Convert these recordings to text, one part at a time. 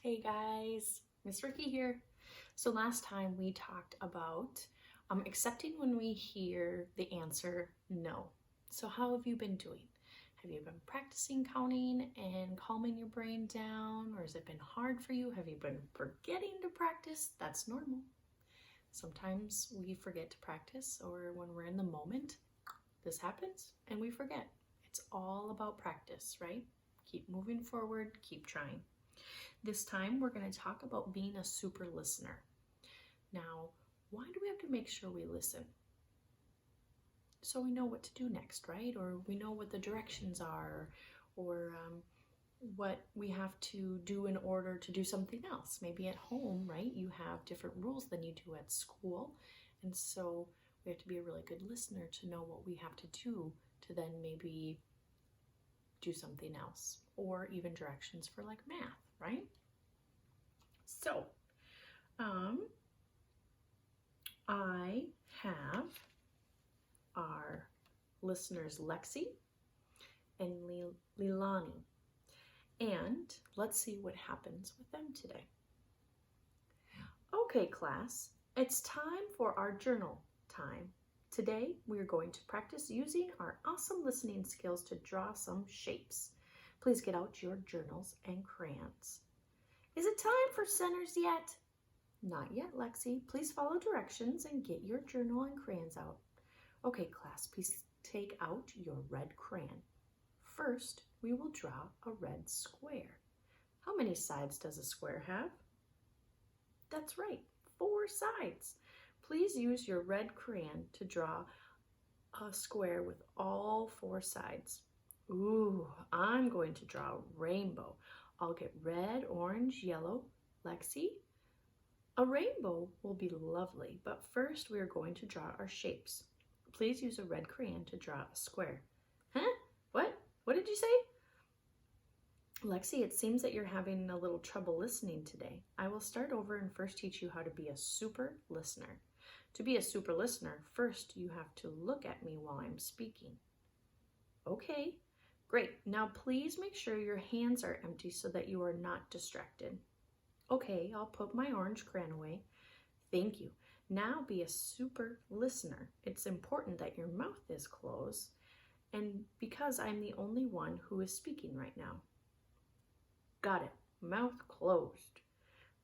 Hey guys, Miss Ricky here. So last time we talked about accepting when we hear the answer no. So how have you been doing? Have you been practicing counting and calming your brain down, or has it been hard for you? Have you been forgetting to practice? That's normal. Sometimes we forget to practice, or when we're in the moment, this happens and we forget. It's all about practice, right? Keep moving forward, keep trying. This time we're going to talk about being a super listener. Now, why do we have to make sure we listen? So we know what to do next, right? Or we know what the directions are, or what we have to do in order to do something else. Maybe at home, right? You have different rules than you do at school. And so we have to be a really good listener to know what we have to do to then maybe do something else, or even directions for like math, right? So, I have our listeners Lexi and Lilani, and let's see what happens with them today. Okay, class, it's time for our journal time. Today, we are going to practice using our awesome listening skills to draw some shapes. Please get out your journals and crayons. Is it time for centers yet? Not yet, Lexi. Please follow directions and get your journal and crayons out. Okay, class, please take out your red crayon. First, we will draw a red square. How many sides does a square have? That's right, 4 sides. Please use your red crayon to draw a square with all 4 sides. Ooh, I'm going to draw a rainbow. I'll get red, orange, yellow. Lexi? A rainbow will be lovely, but first we are going to draw our shapes. Please use a red crayon to draw a square. Huh? What? What did you say? Lexi, it seems that you're having a little trouble listening today. I will start over and first teach you how to be a super listener. To be a super listener, first you have to look at me while I'm speaking. Okay, great. Now please make sure your hands are empty so that you are not distracted. Okay, I'll put my orange crayon away. Thank you. Now be a super listener. It's important that your mouth is closed, and because I'm the only one who is speaking right now. Got it. Mouth closed.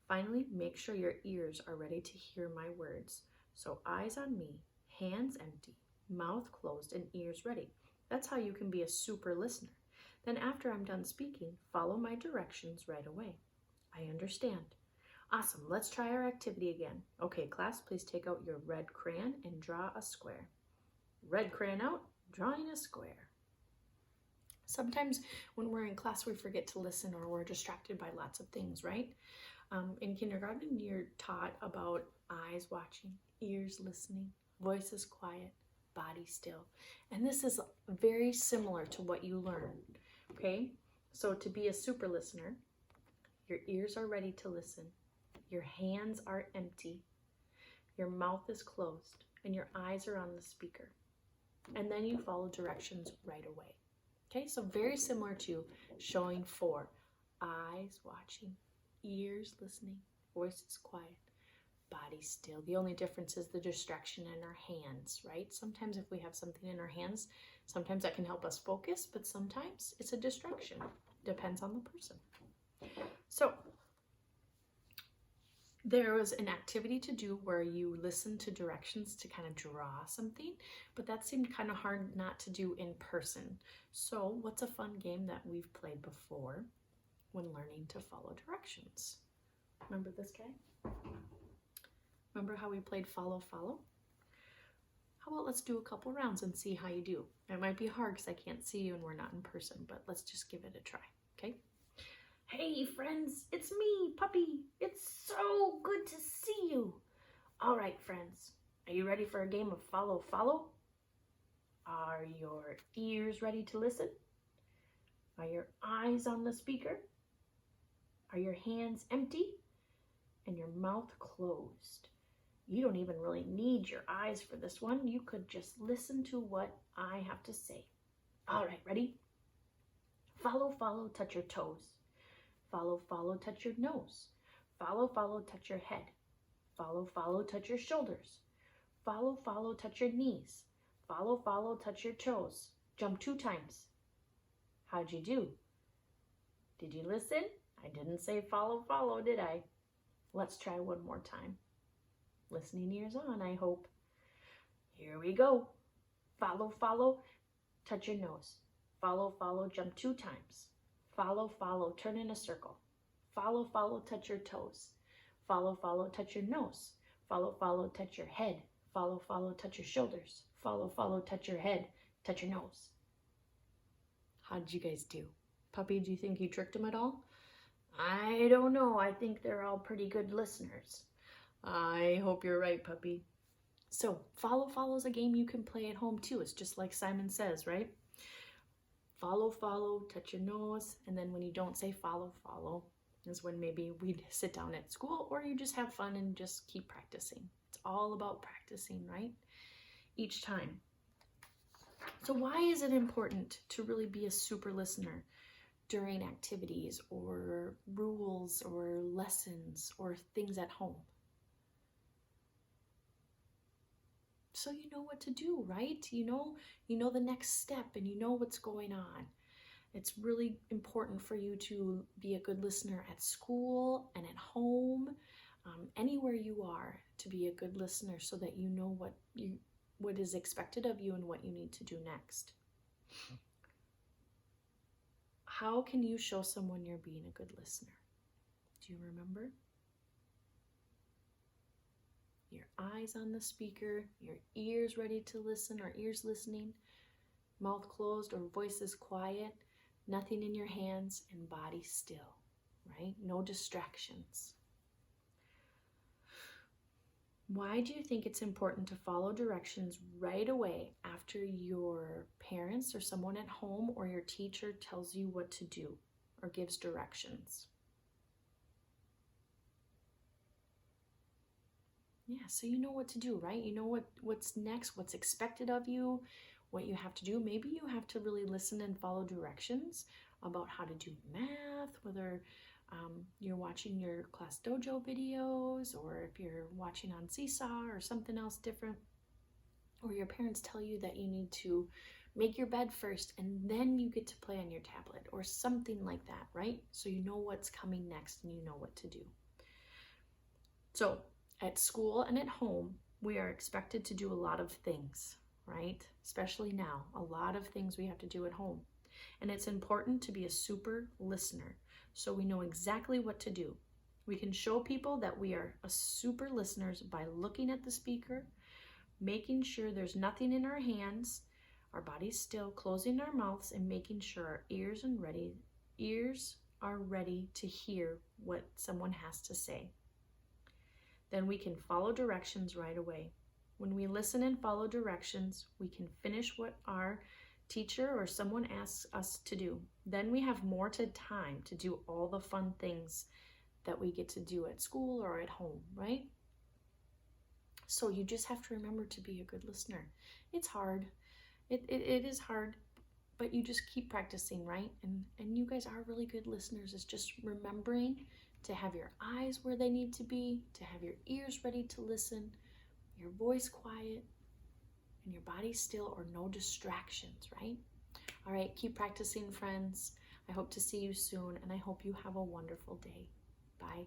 Finally, make sure your ears are ready to hear my words. So eyes on me, hands empty, mouth closed, and ears ready. That's how you can be a super listener. Then after I'm done speaking, follow my directions right away. I understand. Awesome, let's try our activity again. Okay, class, please take out your red crayon and draw a square. Red crayon out, drawing a square. Sometimes when we're in class, we forget to listen or we're distracted by lots of things, right? In kindergarten, you're taught about eyes watching, ears listening, voices quiet, body still. And this is very similar to what you learn, okay? So to be a super listener, your ears are ready to listen. Your hands are empty. Your mouth is closed and your eyes are on the speaker. And then you follow directions right away. Okay, so very similar to showing 4. Eyes watching, ears listening, voices quiet, body still. The only difference is the distraction in our hands, right? Sometimes if we have something in our hands, sometimes that can help us focus, but sometimes it's a distraction. Depends on the person. So there was an activity to do where you listen to directions to kind of draw something, but that seemed kind of hard not to do in person. So what's a fun game that we've played before when learning to follow directions? Remember this guy? Remember how we played follow, follow? How about let's do a couple rounds and see how you do. It might be hard because I can't see you and we're not in person, but let's just give it a try, okay? Hey friends, it's me, Puppy. It's so good to see you. All right, friends, are you ready for a game of follow, follow? Are your ears ready to listen? Are your eyes on the speaker? Are your hands empty? And your mouth closed? You don't even really need your eyes for this one. You could just listen to what I have to say. All right, ready? Follow, follow, touch your toes. Follow, follow, touch your nose. Follow, follow, touch your head. Follow, follow, touch your shoulders. Follow, follow, touch your knees. Follow, follow, touch your toes. Jump 2 times. How'd you do? Did you listen? I didn't say follow, follow, did I? Let's try one more time. Listening ears on, I hope. Here we go. Follow, follow, touch your nose. Follow, follow, jump 2 times. Follow, follow, turn in a circle. Follow, follow, touch your toes. Follow, follow, touch your nose. Follow, follow, touch your head. Follow, follow, touch your shoulders. Follow, follow, touch your head. Touch your nose. How did you guys do? Puppy, do you think you tricked them at all? I don't know. I think they're all pretty good listeners. I hope you're right, Puppy. So, follow, follow is a game you can play at home too. It's just like Simon says, right? Follow, follow, touch your nose. And then when you don't say follow, follow is when maybe we'd sit down at school, or you just have fun and just keep practicing. It's all about practicing, right? Each time. So why is it important to really be a super listener during activities or rules or lessons or things at home? So you know what to do, right? You know the next step and you know what's going on. It's really important for you to be a good listener at school and at home, anywhere you are, to be a good listener so that you know what is expected of you and what you need to do next. How can you show someone you're being a good listener? Do you remember? Your eyes on the speaker, your ears ready to listen or ears listening, mouth closed or voices quiet, nothing in your hands, and body still, right? No distractions. Why do you think it's important to follow directions right away after your parents or someone at home or your teacher tells you what to do or gives directions? Yeah, so you know what to do, right? You know what's next, what's expected of you, what you have to do. Maybe you have to really listen and follow directions about how to do math, whether you're watching your Class Dojo videos, or if you're watching on Seesaw or something else different, or your parents tell you that you need to make your bed first and then you get to play on your tablet or something like that, right? So you know what's coming next and you know what to do. So at school and at home, we are expected to do a lot of things, right? Especially now, a lot of things we have to do at home. And it's important to be a super listener so we know exactly what to do. We can show people that we are a super listeners by looking at the speaker, making sure there's nothing in our hands, our body's still, closing our mouths, and making sure our ears are ready to hear what someone has to say. Then we can follow directions right away. When we listen and follow directions, we can finish what our teacher or someone asks us to do. Then we have more time to do all the fun things that we get to do at school or at home, right? So you just have to remember to be a good listener. It's hard. It is hard, but you just keep practicing, right? And you guys are really good listeners. It's just remembering to have your eyes where they need to be, to have your ears ready to listen, your voice quiet, and your body still, or no distractions, right? All right, keep practicing, friends. I hope to see you soon, and I hope you have a wonderful day. Bye.